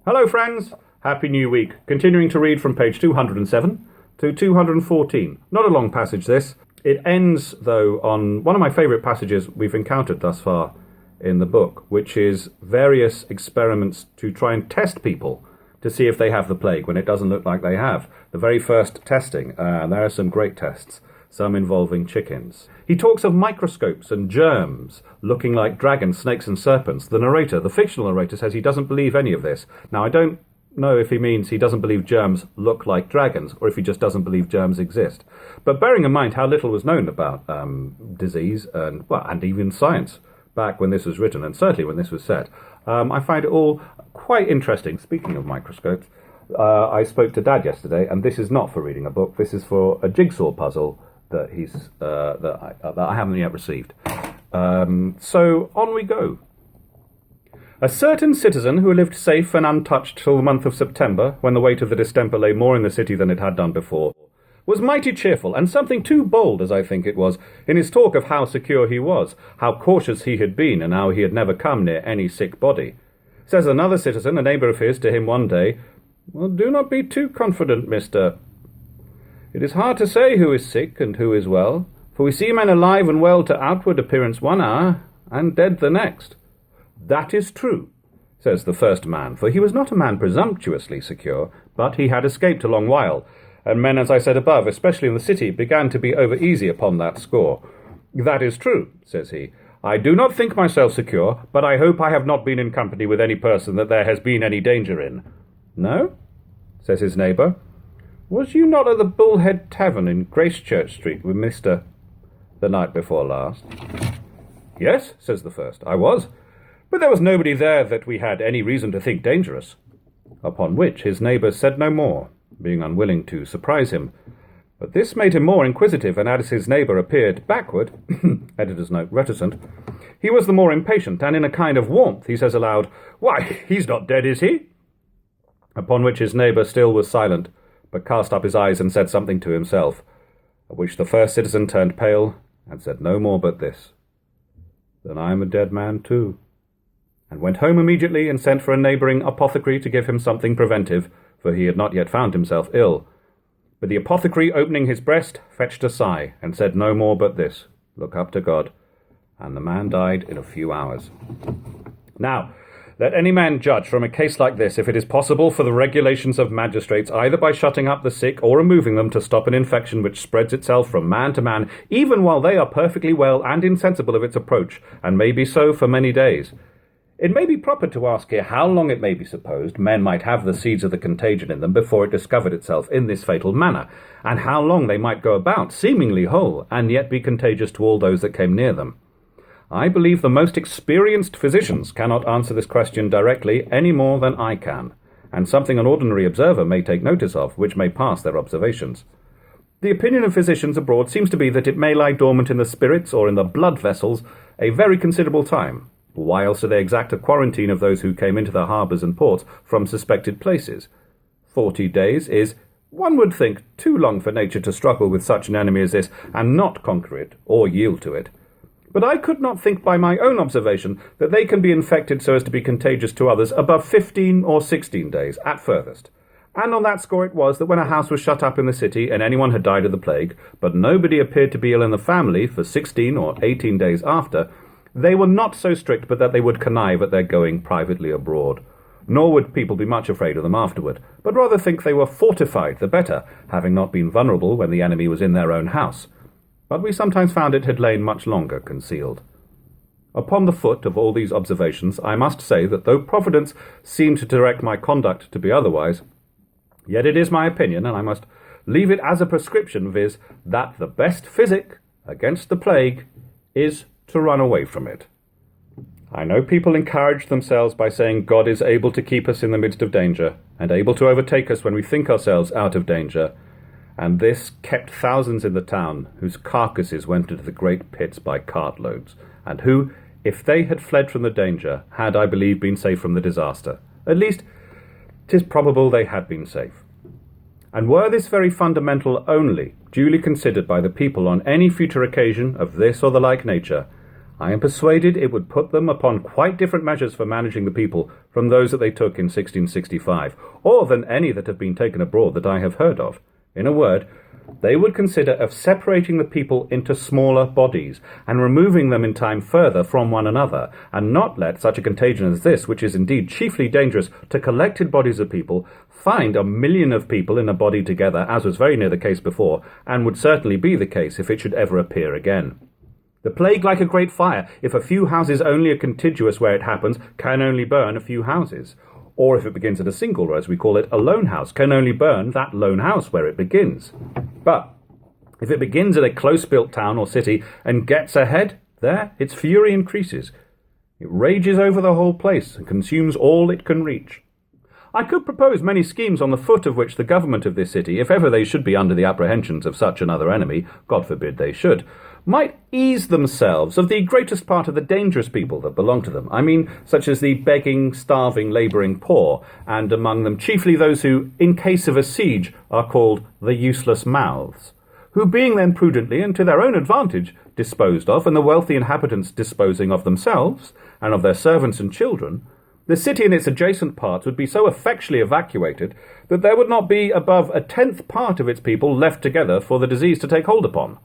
Hello friends, happy new week. Continuing to read from page 207 to 214. Not a long passage this. It ends though on one of my favourite passages we've encountered thus far in the book, which is various experiments to try and test people to see if they have the plague when it doesn't look like they have. The very first testing, there are some great tests, some involving chickens. He talks of microscopes and germs looking like dragons, snakes and serpents. The fictional narrator, says he doesn't believe any of this. Now, I don't know if he means he doesn't believe germs look like dragons or if he just doesn't believe germs exist. But bearing in mind how little was known about disease and even science back when this was written, and certainly when this was set, I find it all quite interesting. Speaking of microscopes, I spoke to Dad yesterday, and this is not for reading a book. This is for a jigsaw puzzle that I haven't yet received. So on we go. A certain citizen who lived safe and untouched till the month of September, when the weight of the distemper lay more in the city than it had done before, was mighty cheerful, and something too bold, as I think it was, in his talk of how secure he was, how cautious he had been, and how he had never come near any sick body. Says another citizen, a neighbour of his, to him one day, "Well, do not be too confident, mister. It is hard to say who is sick and who is well, for we see men alive and well to outward appearance one hour, and dead the next." "That is true," says the first man, for he was not a man presumptuously secure, but he had escaped a long while, and men, as I said above, especially in the city, began to be over-easy upon that score. "That is true," says he. "I do not think myself secure, but I hope I have not been in company with any person that there has been any danger in." "No?" says his neighbour. "Was you not at the Bullhead Tavern in Gracechurch Street with Mr. the night before last?" "Yes," says the first, "I was, but there was nobody there that we had any reason to think dangerous." Upon which his neighbour said no more, being unwilling to surprise him. But this made him more inquisitive, and as his neighbour appeared backward, editor's note, reticent, he was the more impatient, and in a kind of warmth he says aloud, "Why, he's not dead, is he?" Upon which his neighbour still was silent, but cast up his eyes and said something to himself, at which the first citizen turned pale, and said no more but this, "Then I am a dead man too," and went home immediately and sent for a neighbouring apothecary to give him something preventive, for he had not yet found himself ill. But the apothecary, opening his breast, fetched a sigh, and said no more but this, "Look up to God," and the man died in a few hours. Now, let any man judge from a case like this if it is possible for the regulations of magistrates, either by shutting up the sick or removing them, to stop an infection which spreads itself from man to man, even while they are perfectly well and insensible of its approach, and may be so for many days. It may be proper to ask here how long it may be supposed men might have the seeds of the contagion in them before it discovered itself in this fatal manner, and how long they might go about, seemingly whole, and yet be contagious to all those that came near them. I believe the most experienced physicians cannot answer this question directly any more than I can, and something an ordinary observer may take notice of, which may pass their observations. The opinion of physicians abroad seems to be that it may lie dormant in the spirits or in the blood vessels a very considerable time. Why else do they exact a quarantine of those who came into the harbours and ports from suspected places? 40 days is, one would think, too long for nature to struggle with such an enemy as this, and not conquer it, or yield to it. But I could not think by my own observation that they can be infected so as to be contagious to others above 15 or 16 days, at furthest. And on that score it was that when a house was shut up in the city, and anyone had died of the plague, but nobody appeared to be ill in the family for 16 or 18 days after, they were not so strict but that they would connive at their going privately abroad. Nor would people be much afraid of them afterward, but rather think they were fortified the better, having not been vulnerable when the enemy was in their own house. But we sometimes found it had lain much longer concealed. Upon the foot of all these observations, I must say that though Providence seemed to direct my conduct to be otherwise, yet it is my opinion, and I must leave it as a prescription, viz., that the best physic against the plague is to run away from it. I know people encourage themselves by saying God is able to keep us in the midst of danger, and able to overtake us when we think ourselves out of danger, and this kept thousands in the town, whose carcasses went into the great pits by cartloads, and who, if they had fled from the danger, had, I believe, been safe from the disaster. At least, 'tis probable they had been safe. And were this very fundamental only duly considered by the people on any future occasion of this or the like nature, I am persuaded it would put them upon quite different measures for managing the people from those that they took in 1665, or than any that have been taken abroad that I have heard of. In a word, they would consider of separating the people into smaller bodies, and removing them in time further from one another, and not let such a contagion as this, which is indeed chiefly dangerous to collected bodies of people, find 1,000,000 of people in a body together, as was very near the case before, and would certainly be the case if it should ever appear again. The plague, like a great fire, if a few houses only are contiguous where it happens, can only burn a few houses. Or if it begins at a single, or as we call it, a lone house, can only burn that lone house where it begins. But if it begins at a close-built town or city and gets ahead, there its fury increases. It rages over the whole place and consumes all it can reach. I could propose many schemes on the foot of which the government of this city, if ever they should be under the apprehensions of such another enemy, God forbid they should, might ease themselves of the greatest part of the dangerous people that belong to them. I mean, such as the begging, starving, labouring poor, and among them chiefly those who, in case of a siege, are called the useless mouths, who being then prudently and to their own advantage disposed of, and the wealthy inhabitants disposing of themselves, and of their servants and children, the city and its adjacent parts would be so effectually evacuated that there would not be above 1/10 part of its people left together for the disease to take hold upon.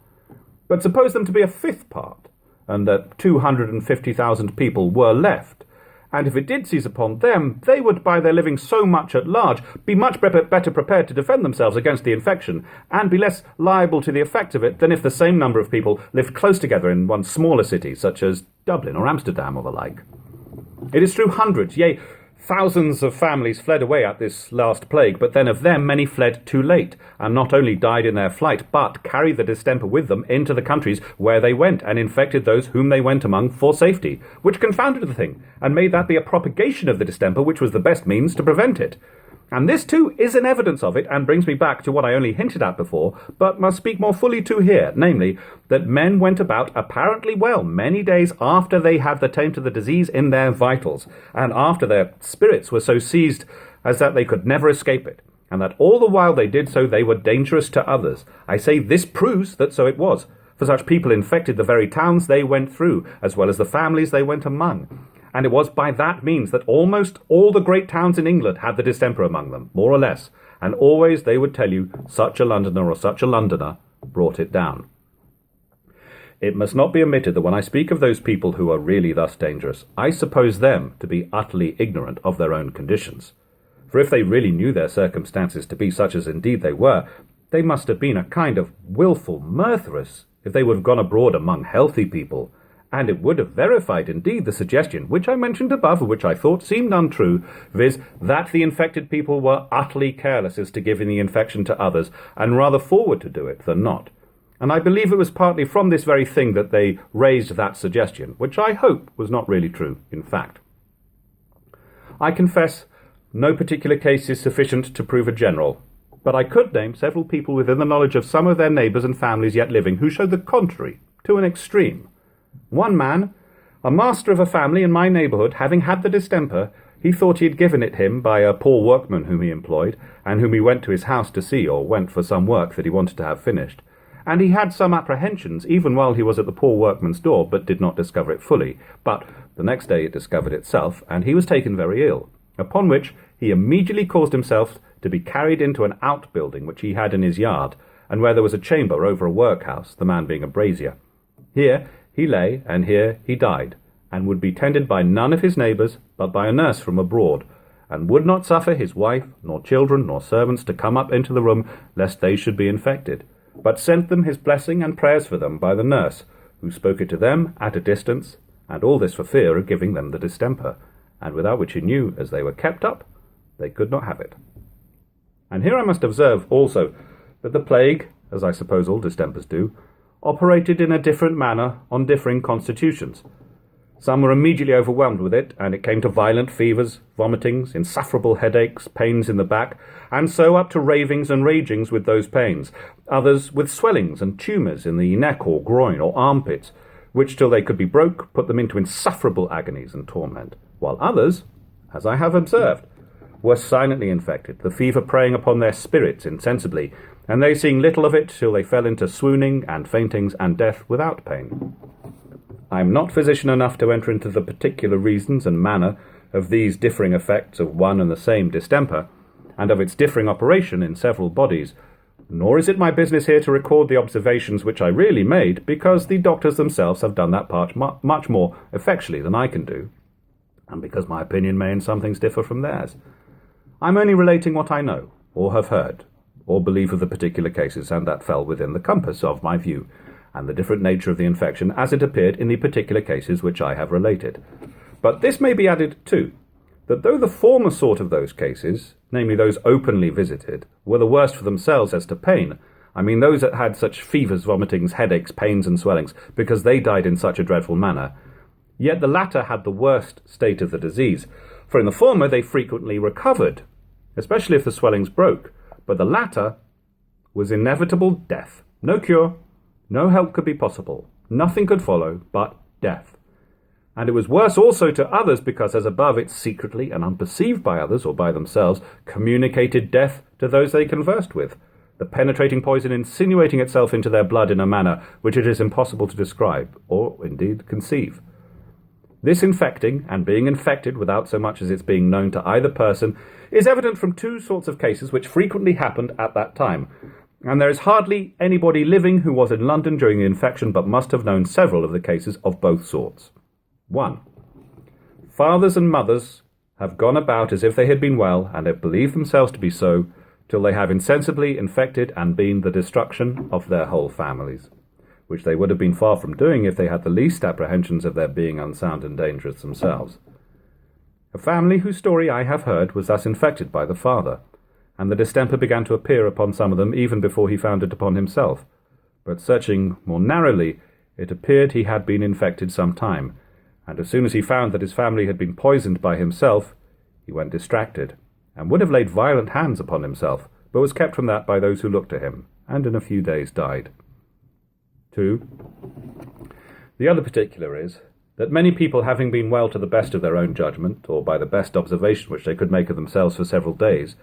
But suppose them to be 1/5 part, and that 250,000 people were left, and if it did seize upon them, they would, by their living so much at large, be much better prepared to defend themselves against the infection, and be less liable to the effects of it than if the same number of people lived close together in one smaller city, such as Dublin or Amsterdam or the like. It is true hundreds, yea, thousands of families fled away at this last plague, but then of them many fled too late, and not only died in their flight, but carried the distemper with them into the countries where they went, and infected those whom they went among for safety, which confounded the thing, and made that be a propagation of the distemper, which was the best means to prevent it. And this too is an evidence of it, and brings me back to what I only hinted at before, but must speak more fully to here, namely, that men went about apparently well many days after they had the taint of the disease in their vitals, and after their spirits were so seized as that they could never escape it, and that all the while they did so they were dangerous to others. I say this proves that so it was, for such people infected the very towns they went through, as well as the families they went among. And it was by that means that almost all the great towns in England had the distemper among them, more or less, and always they would tell you such a Londoner or such a Londoner brought it down. It must not be omitted that when I speak of those people who are really thus dangerous, I suppose them to be utterly ignorant of their own conditions. For if they really knew their circumstances to be such as indeed they were, they must have been a kind of wilful murderers if they would have gone abroad among healthy people, and it would have verified indeed the suggestion, which I mentioned above, which I thought seemed untrue, viz. That the infected people were utterly careless as to giving the infection to others, and rather forward to do it than not. And I believe it was partly from this very thing that they raised that suggestion, which I hope was not really true, in fact. I confess no particular case is sufficient to prove a general, but I could name several people within the knowledge of some of their neighbours and families yet living who showed the contrary, to an extreme. One man, a master of a family in my neighbourhood, having had the distemper, he thought he had given it him by a poor workman whom he employed, and whom he went to his house to see, or went for some work that he wanted to have finished. And he had some apprehensions, even while he was at the poor workman's door, but did not discover it fully. But the next day it discovered itself, and he was taken very ill, upon which he immediately caused himself to be carried into an outbuilding which he had in his yard, and where there was a chamber over a workhouse, the man being a brazier. Here he lay, and here he died, and would be tended by none of his neighbours, but by a nurse from abroad, and would not suffer his wife, nor children, nor servants to come up into the room, lest they should be infected, but sent them his blessing and prayers for them by the nurse, who spoke it to them at a distance, and all this for fear of giving them the distemper, and without which he knew, as they were kept up, they could not have it. And here I must observe also that the plague, as I suppose all distempers do, operated in a different manner on differing constitutions. Some were immediately overwhelmed with it, and it came to violent fevers, vomitings, insufferable headaches, pains in the back, and so up to ravings and ragings with those pains. Others with swellings and tumours in the neck or groin or armpits, which till they could be broke, put them into insufferable agonies and torment. While others, as I have observed, were silently infected, the fever preying upon their spirits insensibly, and they seeing little of it till they fell into swooning and faintings and death without pain. I am not physician enough to enter into the particular reasons and manner of these differing effects of one and the same distemper, and of its differing operation in several bodies, nor is it my business here to record the observations which I really made, because the doctors themselves have done that part much more effectually than I can do, and because my opinion may in some things differ from theirs. I am only relating what I know, or have heard, or believe of the particular cases, and that fell within the compass of my view, and the different nature of the infection as it appeared in the particular cases which I have related. But this may be added too, that though the former sort of those cases, namely those openly visited, were the worst for themselves as to pain, I mean those that had such fevers, vomitings, headaches, pains, and swellings, because they died in such a dreadful manner, yet the latter had the worst state of the disease, for in the former they frequently recovered, especially if the swellings broke, but the latter was inevitable death. No cure, no help could be possible, nothing could follow but death. And it was worse also to others, because as above it secretly and unperceived by others or by themselves communicated death to those they conversed with, the penetrating poison insinuating itself into their blood in a manner which it is impossible to describe, or indeed conceive. This infecting, and being infected without so much as its being known to either person, is evident from two sorts of cases which frequently happened at that time, and there is hardly anybody living who was in London during the infection but must have known several of the cases of both sorts. 1. Fathers and mothers have gone about as if they had been well, and have believed themselves to be so, till they have insensibly infected and been the destruction of their whole families, which they would have been far from doing if they had the least apprehensions of their being unsound and dangerous themselves. A family whose story I have heard was thus infected by the father, and the distemper began to appear upon some of them even before he found it upon himself. But searching more narrowly, it appeared he had been infected some time, and as soon as he found that his family had been poisoned by himself, he went distracted, and would have laid violent hands upon himself, but was kept from that by those who looked to him, and in a few days died. 2. The other particular is, that many people having been well to the best of their own judgment, or by the best observation which they could make of themselves for several days,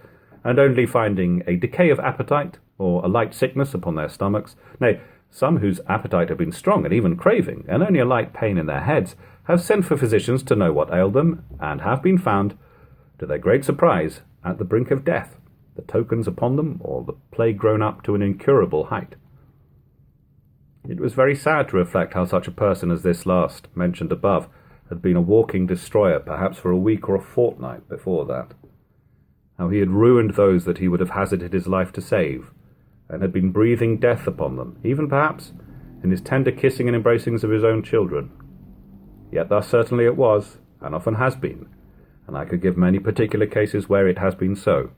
and only finding a decay of appetite, or a light sickness upon their stomachs, nay, some whose appetite had been strong and even craving, and only a light pain in their heads, have sent for physicians to know what ailed them, and have been found, to their great surprise, at the brink of death, the tokens upon them, or the plague grown up to an incurable height. It was very sad to reflect how such a person as this last, mentioned above, had been a walking destroyer perhaps for a week or a fortnight before that. How he had ruined those that he would have hazarded his life to save, and had been breathing death upon them, even perhaps in his tender kissing and embracings of his own children. Yet thus certainly it was, and often has been, and I could give many particular cases where it has been so.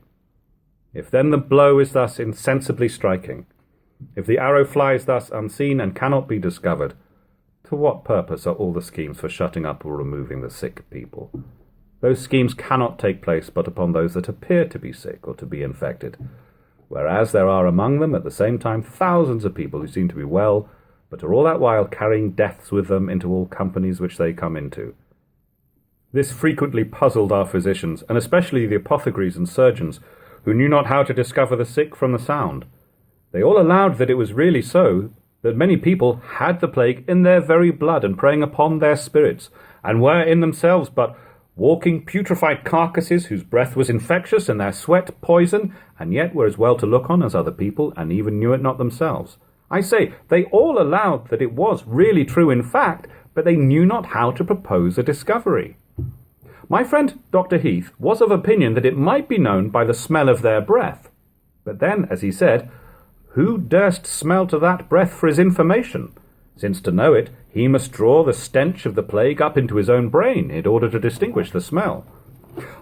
If then the blow is thus insensibly striking, if the arrow flies thus unseen and cannot be discovered, to what purpose are all the schemes for shutting up or removing the sick people? Those schemes cannot take place but upon those that appear to be sick or to be infected, whereas there are among them at the same time thousands of people who seem to be well, but are all that while carrying deaths with them into all companies which they come into. This frequently puzzled our physicians, and especially the apothecaries and surgeons, who knew not how to discover the sick from the sound. They all allowed that it was really so, that many people had the plague in their very blood and preying upon their spirits, and were in themselves but walking putrefied carcasses whose breath was infectious and their sweat poison, and yet were as well to look on as other people, and even knew it not themselves. I say, they all allowed that it was really true in fact, but they knew not how to propose a discovery. My friend Dr. Heath was of opinion that it might be known by the smell of their breath. But then, as he said, who durst smell to that breath for his information, since to know it he must draw the stench of the plague up into his own brain in order to distinguish the smell.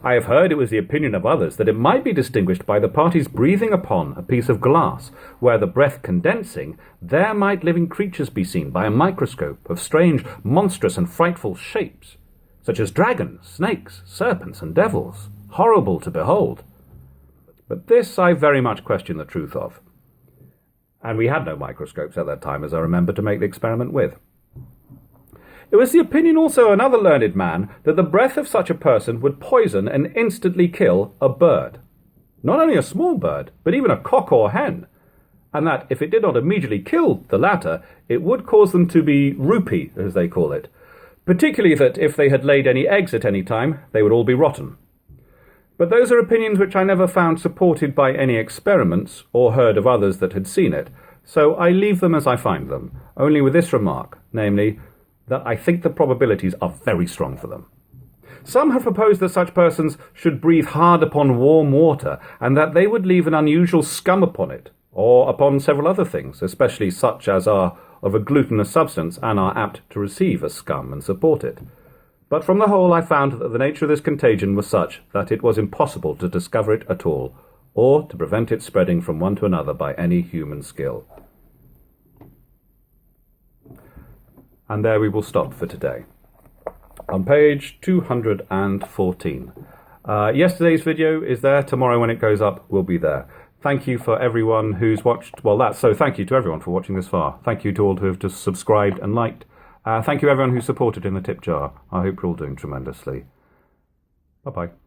I have heard it was the opinion of others that it might be distinguished by the parties breathing upon a piece of glass, where the breath condensing, there might living creatures be seen by a microscope of strange, monstrous, and frightful shapes, such as dragons, snakes, serpents, and devils, horrible to behold. But this I very much question the truth of, and we had no microscopes at that time, as I remember, to make the experiment with. It was the opinion also of another learned man that the breath of such a person would poison and instantly kill a bird. Not only a small bird, but even a cock or hen. and that if it did not immediately kill the latter, it would cause them to be rupee, as they call it, particularly that if they had laid any eggs at any time, they would all be rotten. But those are opinions which I never found supported by any experiments or heard of others that had seen it, so I leave them as I find them, only with this remark, namely, that I think the probabilities are very strong for them. Some have proposed that such persons should breathe hard upon warm water, and that they would leave an unusual scum upon it, or upon several other things, especially such as are of a glutinous substance and are apt to receive a scum and support it. But from the whole I found that the nature of this contagion was such that it was impossible to discover it at all, or to prevent it spreading from one to another by any human skill. And there we will stop for today. On page 214. Yesterday's video is there. Tomorrow when it goes up, will be there. Thank you for everyone who's watched. Thank you to everyone for watching this far. Thank you to all who have just subscribed and liked. Thank you everyone who supported in the tip jar. I hope you're all doing tremendously. Bye-bye.